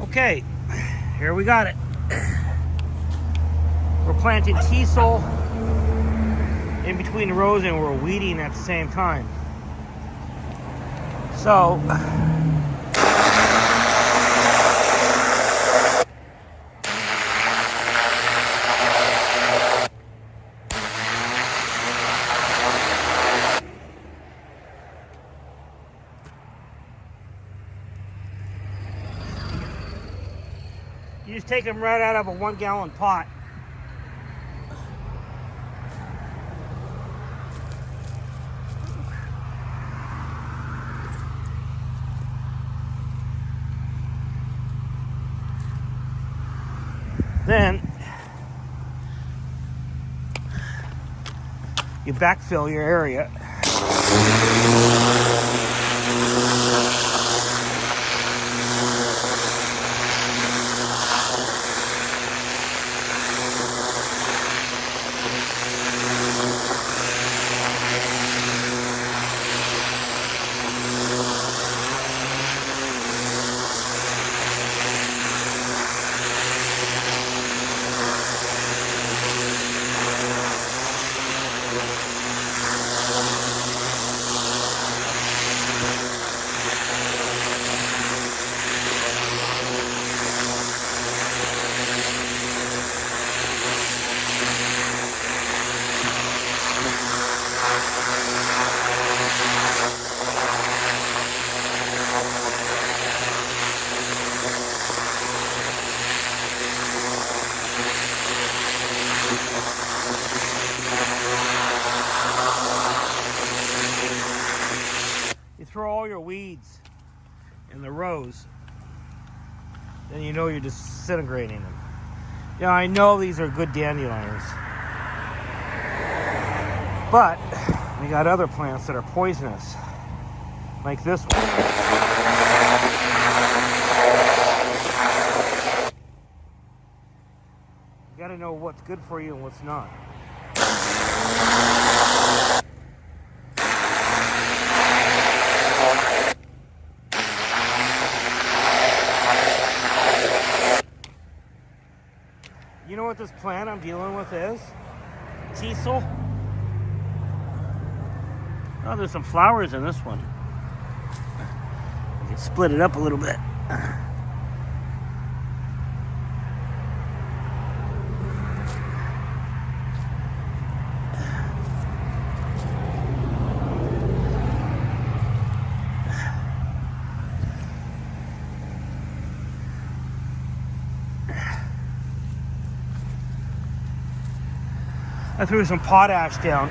Okay, here we got it. We're planting teasel in between the rows and we're weeding at the same time. So, you just take them right out of a 1-gallon pot. Then you backfill your area. You throw all your weeds in the rows, then you know you're disintegrating them. Yeah, I know these are good dandelions, but we got other plants that are poisonous, like this one. You gotta know what's good for you and what's not. You know what this plant I'm dealing with is? Teasel. Oh, there's some flowers in this one. You can split it up a little bit. I threw some potash down.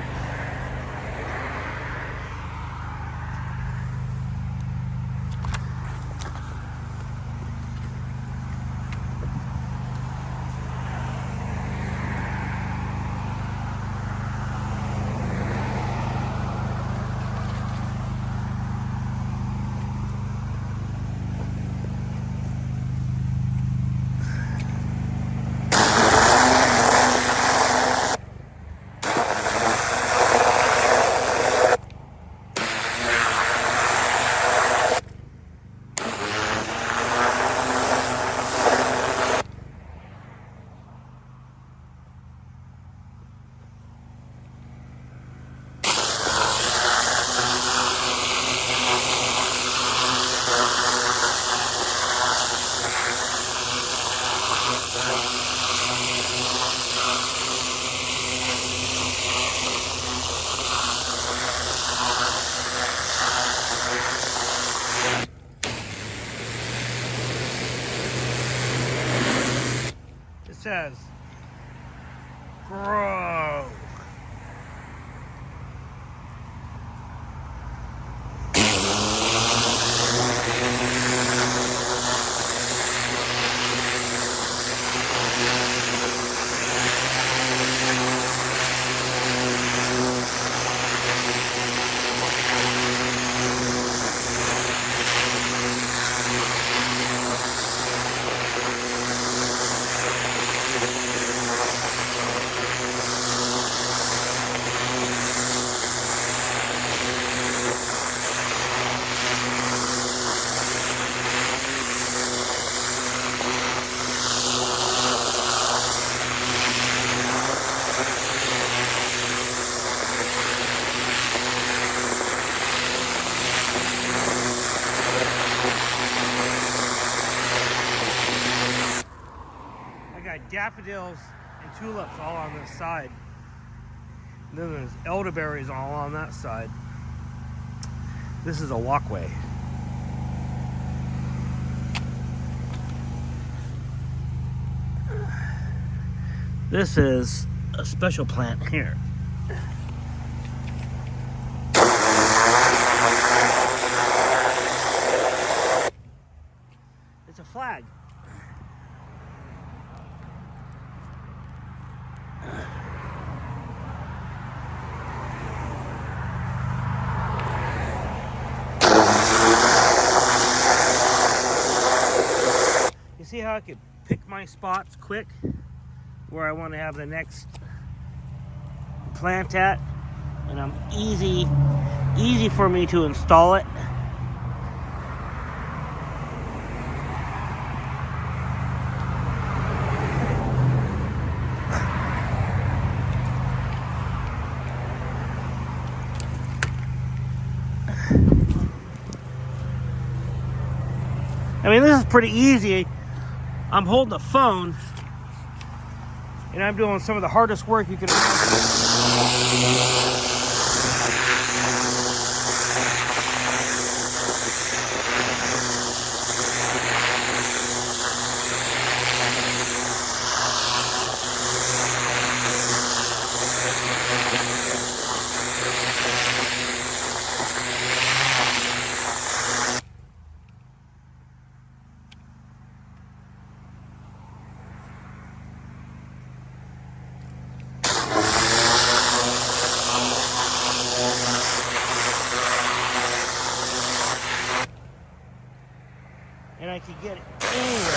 It says, grow. daffodils and tulips all on this side. And then there's elderberries all on that side. This is a walkway. This is a special plant here. It's a flag. You see how I could pick my spots quick where I want to have the next plant at, and I'm easy for me to install it. I mean, this is pretty easy. I'm holding the phone and I'm doing some of the hardest work you can imagine. And I could get it anywhere.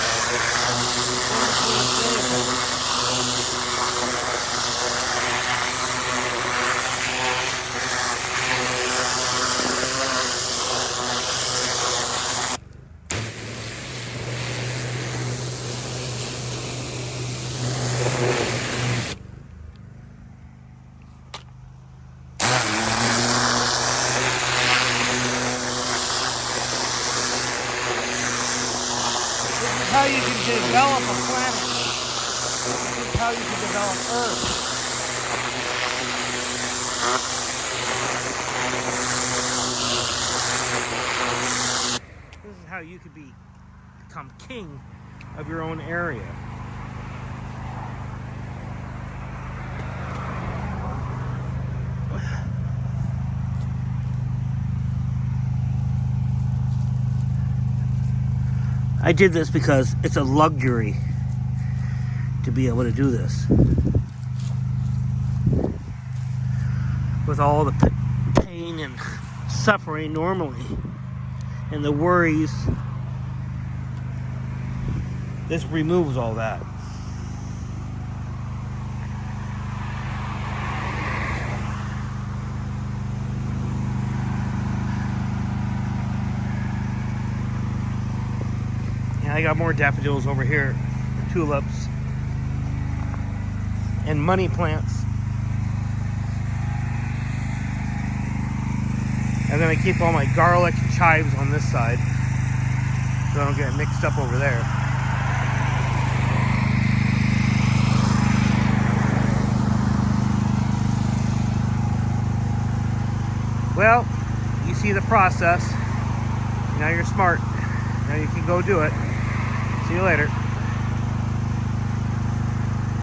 How you can develop a planet. This is how you can develop Earth. This is how you could become king of your own area. I did this because it's a luxury to be able to do this. With all the pain and suffering normally and the worries, this removes all that. I got more daffodils over here, tulips, and money plants. And then I keep all my garlic and chives on this side, so I don't get mixed up over there. Well, you see the process. Now you're smart. Now you can go do it. See you later.